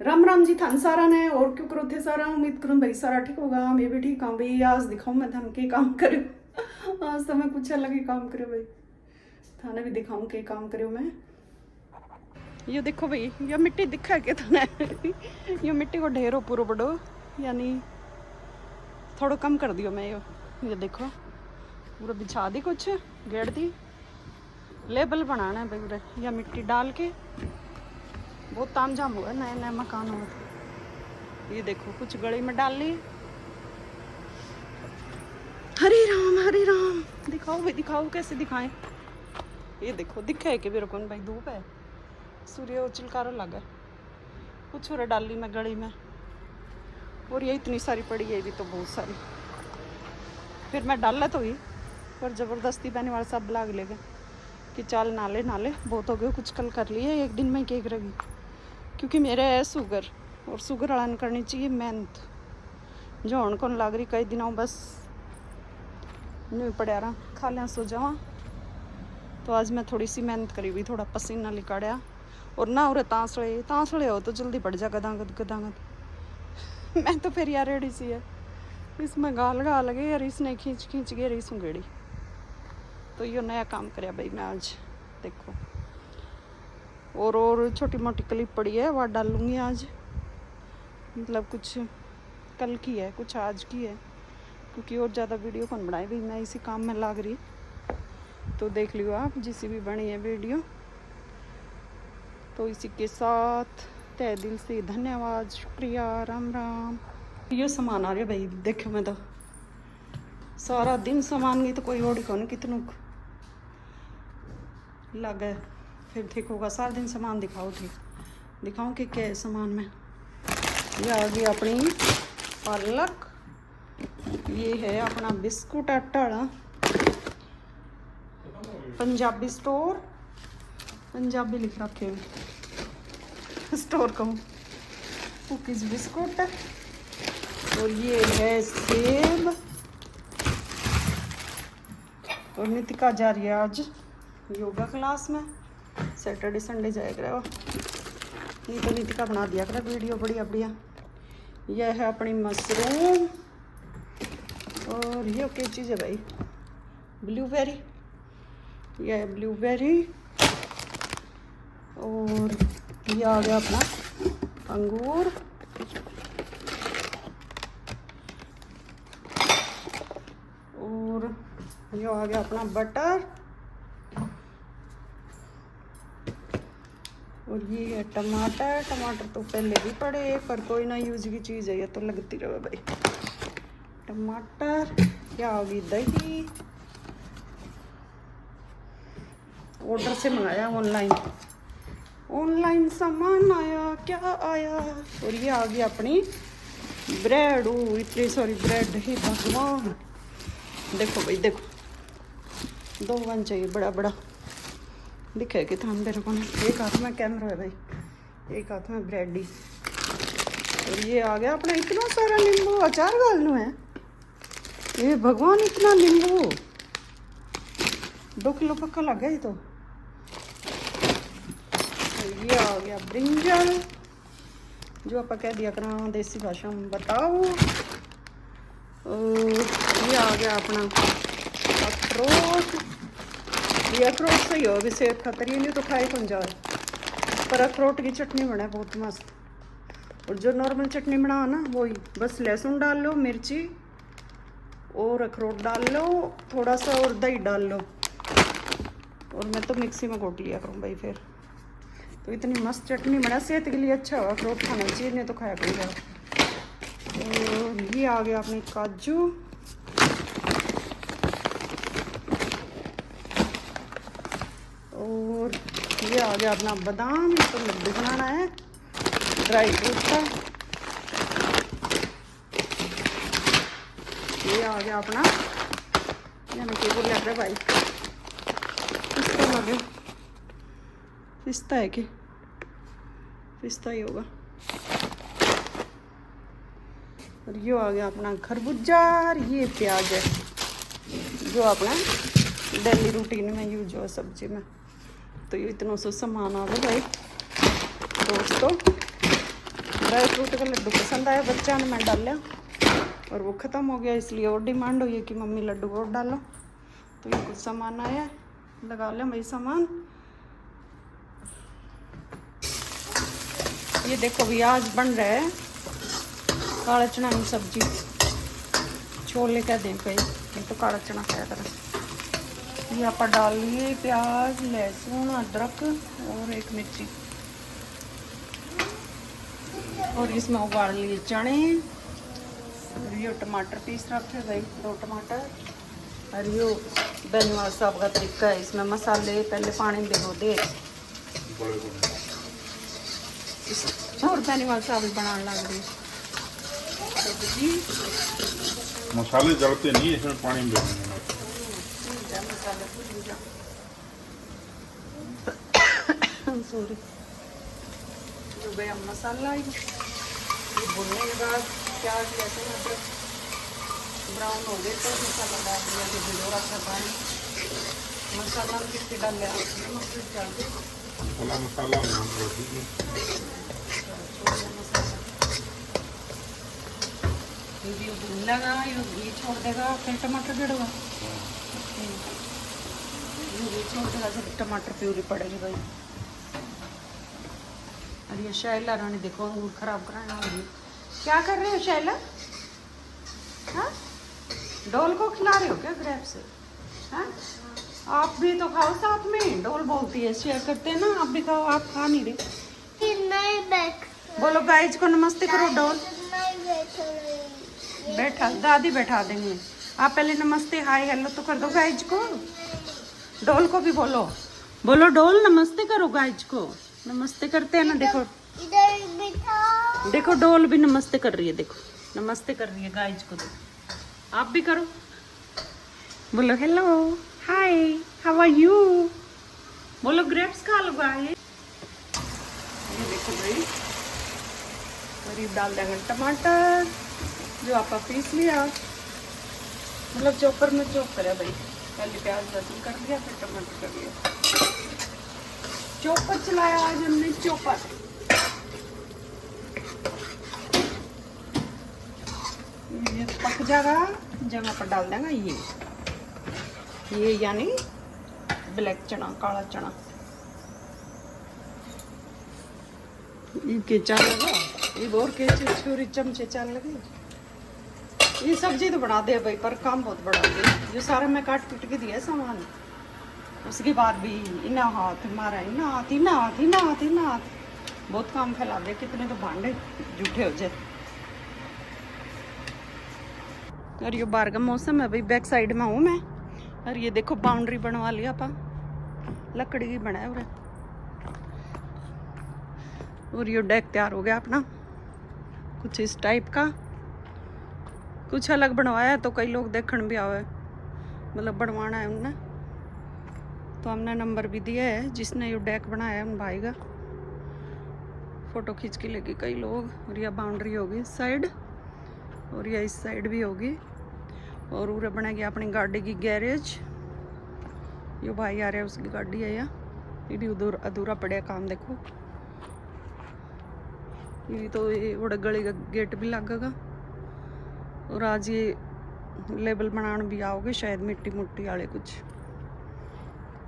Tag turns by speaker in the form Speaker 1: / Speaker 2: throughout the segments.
Speaker 1: राम राम जी थान सारा ने और क्यों करो थे सारा। उम्मीद करूँ भाई सारा ठीक होगा। मैं भी ठीक हूँ भाई। आज दिखाऊँ मैं थान के काम करूँ। आज तो मैं कुछ अलग ही काम करूँ भाई। थाने भी दिखाऊँ के काम करूँ मैं। ये देखो भाई, ये मिट्टी दिखा के थाने। ये मिट्टी को ढेर हो पूरा बड़ो, यानी थोड़ा कम कर दियो मैं। ये देखो पूरा बिछा दी, कुछ गेड़ दी। लेबल बनाना है भाई पूरे, या मिट्टी डाल के। बहुत तामझाम हुआ, नया नया मकान हुआ। ये देखो कुछ गली में डाल ली। हरे राम दिखाओ भाई, दिखाओ कैसे दिखाएं। ये देखो दिखे कि मेरे को भाई, धूप है, सूर्य चिलकारा लगा। कुछ और डाल ली मैं गली में, और ये इतनी सारी पड़ी है भी तो बहुत सारी। फिर मैं डाला तो ही, पर ज़बरदस्ती बहने वाले सब लाग ले गए कि चल नाले नाले बहुत हो गए, कुछ कल कर लिए एक दिन में केक रही। क्योंकि मेरे है शुगर, और शुगर वाला करनी चाहिए मेहनत। जो उनको लग रही कई दिनों बस नहीं पड़ा रहा, खा लिया सो जावा। तो आज मैं थोड़ी सी मेहनत करी हुई, थोड़ा पसीना निकाड़ा। और ना उरे तांसड़े हो तो जल्दी बढ़ जा गदागद गदागद। मैं तो फिर यार रेडी सी है, इसमें गाल गए यार, इसने खींच के रही सुंगेड़ी। तो ये नया काम कराया भाई मैं आज, देखो। और छोटी मोटी क्लिप पड़ी है, वह डालूंगी आज। मतलब कुछ कल की है, कुछ आज की है, क्योंकि और ज़्यादा वीडियो कौन बनाए भाई, मैं इसी काम में लग रही। तो देख लियो आप जिसी भी बनी है वीडियो। तो इसी के साथ तहे दिल से धन्यवाद, शुक्रिया, राम राम। ये सामान आ रहा है भाई, देखो मैं तो सारा दिन सामान की तो कोई और कौन कितनों लगे। फिर ठीक होगा, सारा दिन सामान दिखाओ, ठीक दिखाऊं कि क्या है सामान में। ये आ गई अपनी पालक, ये है अपना बिस्कुट आटा वाला पंजाबी स्टोर, पंजाबी लिख रखे हुए स्टोर कहूँ, कुकीज बिस्कुट। और ये है सेब। और नितिका जा रही है आज योगा क्लास में, सैटरडे संडे जाया करे वो। नहीं तो नितिका बना दिया करे वीडियो बढ़िया बढ़िया। यह है अपनी मशरूम। और ये क्या चीज़ है भाई, ब्लूबेरी, यह है ब्लूबेरी। और ये आ गया अपना अंगूर। और ये आ गया अपना बटर। और ये है टमाटर। टमाटर तो पहले भी पड़े, पर कोई ना यूज की चीज़ है, ये तो लगती रहे भाई। टमाटर। क्या होगी, दही। ऑर्डर से मंगाया, ऑनलाइन सामान आया, क्या आया। और ये आ गई अपनी ब्रेड। इतनी सारी ब्रेड ही भगवान। देखो भाई देखो, 2 वन चाहिए बड़ा बड़ा, दिखे कि थान मेरे को। एक हाथ में कैमरा है भाई, एक हाथ में ब्रेड ही। और ये आ गया अपना इतना सारा नींबू, अचार डालना है ये भगवान, इतना नींबू 2 किलो पक्का लग गया ये तो। ये आ गया ब्रिंजल, जो आप कह दिया करा देसी भाषा में बताओ। ये आ गया अपना अखरोट। ये अखरोट सही हो अभी सेहत खातर, ये नहीं तो खाए कौन जाए। पर अखरोट की चटनी बना है बहुत मस्त। और जो नॉर्मल चटनी बना ना वही, बस लहसुन डाल लो, मिर्ची और अखरोट डाल लो, थोड़ा सा और दही डाल लो। और मैं तो मिक्सी में घोट लिया करूँ भाई फिर। तो इतनी मस्त चटनी बना, सेहत के लिए अच्छा हो, अखरोट खाना चाहिए, नहीं तो खाया कोई जाए। और ये आ गया अपने काजू। और ये आ गया अपना बादाम, इसको लड्डू बनाना है ड्राई फ्रूट का। ये आ गया अपना, यानी कि वो लग रहा भाई पिस्ता, लगे पिस्ता है कि पिस्ता ही होगा। और ये आ गया अपना खरबूजा। ये प्याज है जो अपना डेली रूटीन में यूज हो सब्जी में। तो ये इतना सा सामान आ गया भाई दोस्तों। ड्राई फ्रूट का लड्डू पसंद आया बच्चा ने, मैं डाला और वो ख़त्म हो गया, इसलिए और डिमांड हुई है कि मम्मी लड्डू और डालो। तो ये कुछ सामान आया, लगा लें भाई सामान। ये देखो भी आज बन रहा है काला चना की सब्जी, छोले क्या दें कहीं, ये तो काला चना क्या करें। ये आप डाल लिए प्याज, लहसुन, अदरक और एक मिर्ची, और इसमें उबाल लिए चने, और ये टमाटर पीस रखे भाई 2 टमाटर, और ये बेनीवाल साहब का तरीका है, इसमें मसाले पहले पानी में भिगो दे और बेनीवाल साहब बनाने लग गई सब्जी।
Speaker 2: मसाले जलते नहीं, इसमें पानी में
Speaker 1: सॉरी जो गया मसाला, ये भुनने के बाद प्याज लहसुन अदरक ब्राउन हो गए तो मसाला डाल दिया, जो भिगो रखा पानी, मसाला कितने डाल लिया, नमक डाल दिया,
Speaker 2: मसाला
Speaker 1: ये भून लगा, ये छोड़ देगा, फिर टमाटर गिरेगा, ये छोड़ देगा, फिर टमाटर प्यूरी पड़ेगी भाई। और ये शैला रानी देखो अंगूर खराब कराना हो रही, क्या कर रहे हो शैला? हाँ, डोल को खिला रहे हो क्या ग्रेप से? हाँ, आप भी तो खाओ साथ में, डोल बोलती है शेयर करते हैं ना, आप भी खाओ, आप खा नहीं रहे। बोलो गाइज को नमस्ते करो। डोल बैठा, दादी बैठा देंगे, आप पहले नमस्ते हाय हेलो तो कर दो गाइज को, डोल को भी बोलो, बोलो डोल नमस्ते करो गाइज को, नमस्ते करते हैं ना, देखो देखो डोल भी नमस्ते कर रही है, देखो नमस्ते कर रही है गाइज को, देखो आप भी करो, बोलो hello hi how are you, बोलो ग्रेप्स खा लो गाइस। ये देखो भाई करीब डाल देंगे टमाटर जो आपका पीस लिया, मतलब चॉपर में चॉप करा भाई, पहले प्याज लहसुन कर दिया फिर टमाटर कर दिया, चॉपर चलाया आज हमने, चॉपर। ये पक जाएगा जगह पर डाल देंगे ये यानी ब्लैक चना, काला चना, ये चल लगा, ये और के छुरी चमचे चल लगे। ये सब्जी तो बना दे भाई, पर काम बहुत बड़ा है, जो सारा मैं काट पीट के दिया सामान, उसके बाद भी इना हाथ मारा, इना हाथ इना हाथ इना हाथ इना हाथ, बहुत काम फैला दे, कितने तो भांडे जूठे हो जाए। और ये बाहर का मौसम है भाई, बैक साइड में हूँ मैं, और ये देखो बाउंड्री बनवा लिया आपा, लकड़ी की बना है, और ये डेक तैयार हो गया अपना, कुछ इस टाइप का, कुछ अलग बनवाया तो कई लोग देखने भी आवे, मतलब बनवाना है उनने, तो हमने नंबर भी दिया है, जिसने ये डेक बनाया है उन भाई का फोटो खींच के लेके कई लोग। और यह बाउंड्री होगी इस साइड, और यह इस साइड भी होगी, और उरे बनेगी अपनी गाड़ी की गैरेज। ये भाई आ रहा है, उसकी गाड़ी है, ये उधर अधूरा पड़ा काम, देखो ये तो ये बड़े गली का गेट भी लगेगा, और आज ये लेबल बनाने भी आओगे शायद, मिट्टी मुट्टी वाले कुछ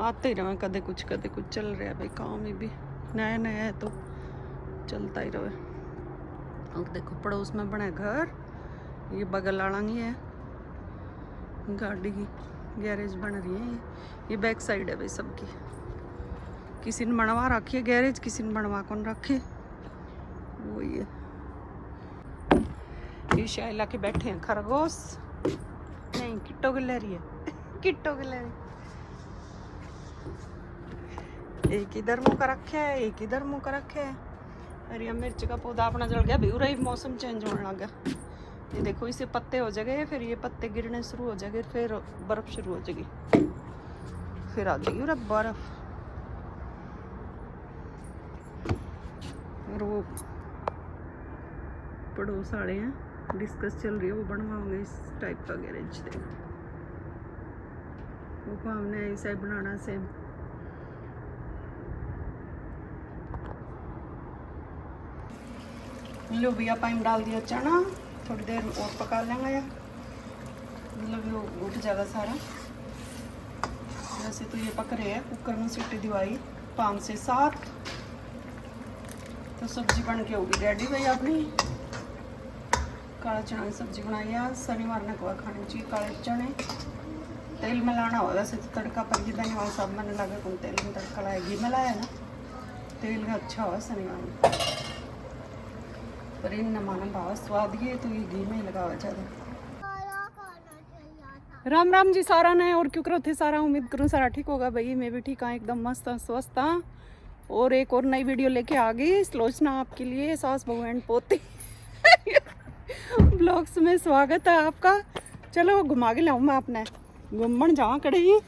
Speaker 1: आते ही रहे, कदे कुछ चल रहा है भाई, काम ही भी नया नया है तो चलता ही रहे। और देखो पड़ोस में बना घर, ये बगल वाला ही है, गाड़ी की गैरेज बन रही है, ये बैक साइड है भाई सबकी, किसी ने बनवा रखी है गैरेज, किसी ने बनवा कौन रखे, वो ये शायला के बैठे हैं खरगोश, नहीं किट्टो गिलहरी है किट्टो गिलहरी, एक इधर मुँह का रखे है, एक इधर मुँह का रखे है। अरे मिर्च का पौधा अपना जल गया, भी रही मौसम चेंज होने लगा, ये देखो इसे पत्ते हो जाएंगे, फिर ये पत्ते गिरने शुरू हो जाएंगे, फिर बर्फ शुरू हो जाएगी, फिर आ जाएगी बर्फ। और वो पड़ोस वाले हैं, डिस्कस चल रही है, वो बनवाओगे इस टाइप का गैरेज, देखो वो हमने ऐसा ही बनाना सेम। लो भैया पाइम डाल दिया चना, थोड़ी देर और पका लेंगे। मतलब वो उठ जाएगा सारा। वैसे तो ये पक रहे हैं, कुकर में सीटी दिवाई 5 से 7, तो सब्जी बन के होगी रेडी भैया अपनी। काला चना की सब्जी बनाई है, शनिवार ने कहा खाने चाहिए काले चने। तेल में लाना होगा वैसे तो तड़का पर ही धन्यवाद साहब मैंने लगा कौन तेल में तड़का लाया, घी में लाया ना, तेल का अच्छा हुआ शनिवार में। पर इन न माना भाव स्वाद ये तो ये घी में ही लगा हुआ ज़्यादा। राम राम जी सारा ने, और क्यों करो थे सारा, उम्मीद करूँ सारा ठीक होगा भाई। मैं भी ठीक हाँ, एकदम मस्त स्वस्थ हाँ। और एक और नई वीडियो लेके आ गई सुलोचना आपके लिए, सास बहू एंड पोती ब्लॉग्स में स्वागत है आपका। चलो घुमा के लाऊं मैं अपने, घूमन जावा कड़े ही।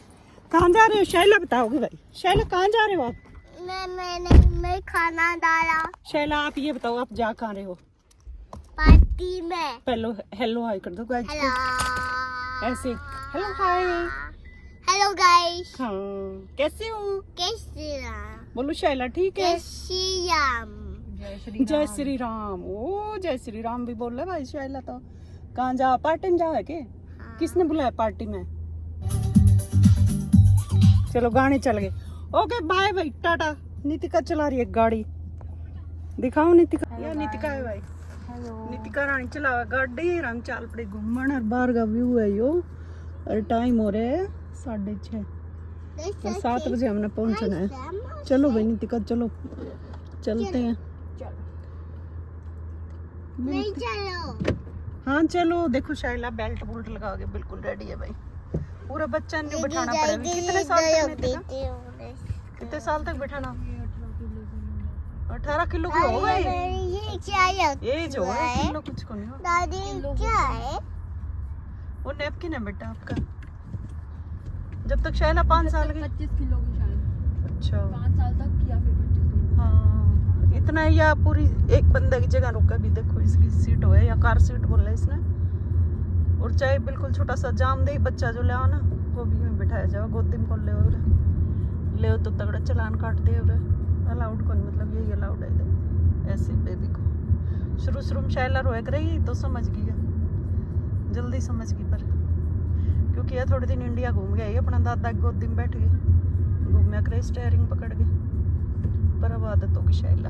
Speaker 1: कहाँ जा रहे हो शैला, बताओगे भाई। शैला कहाँ जा रहे हो आप?
Speaker 3: मैं खाना डाला
Speaker 1: शैला आप ये बताओ आप जा कहाँ रहे हो?
Speaker 3: पार्टी में।
Speaker 1: पहले हेलो हाय कर दो गाइस को, ऐसे हेलो हाय।
Speaker 3: हेलो गाइस,
Speaker 1: हाँ कैसे हो?
Speaker 3: कैसे
Speaker 1: बोलो शैला ठीक है।
Speaker 3: राम।
Speaker 1: जय श्री राम। ओ जय श्री राम भी बोल रहे भाई शैला तो। कहाँ जा, पार्टी में जा है के? किसने बुलाया पार्टी में? चलो गाने चल गए। ओके बाय भाई, टाटा। नीतिका चला रही है गाड़ी, दिखाओ नीतिका। ये नीतिका है भाई, नीतिका रानी चला गाड़ी। हम चाल पड़े घूमन, और बाहर का व्यू है यो। और टाइम हो रहा है 6:30, तो 7 बजे हमने पहुंचना है। चलो भाई नीतिका चलो, चलते हैं।
Speaker 3: नहीं चलो।
Speaker 1: हाँ चलो। देखो शैला बेल्ट बुल्ट लगा के बिल्कुल रेडी है भाई। पूरा बच्चा नहीं बैठाना पड़ेगा। कितने साल तक नीतिका? कितने साल तक बैठाना? 18 किलो की हो गई।
Speaker 3: ये क्या है?
Speaker 1: ये जो है किलो कुछ को नहीं हो।
Speaker 3: दादी क्या है?
Speaker 1: वो नैपकिन है बेटा आपका। जब तक शैला 5 साल की।
Speaker 4: 25 किलो की शायद।
Speaker 1: अच्छा
Speaker 4: 5 साल तक या फिर 25 किलो।
Speaker 1: हाँ इतना ही। या पूरी एक बंदे की जगह रुका भी, देखो इसकी सीट हो या कार सीट बोला इसने। और चाहे बिल्कुल छोटा सा जाम दे बच्चा जो ले आओ ना, वो भी में बिठाया जाओ, गोदी में खोल ले तो तगड़ा चलान काट दे। अलाउड कौन, मतलब यही अलाउड है इधर ऐसे बेबी को। शुरू में शैला रोए कर रही तो समझ गई है, जल्दी समझ गई। पर क्योंकि ये थोड़े दिन इंडिया घूम गया, अपना दादा की गोदी में बैठ गई, घूमया करे स्टेयरिंग पकड़ के। पर अब आदत होगी शैला।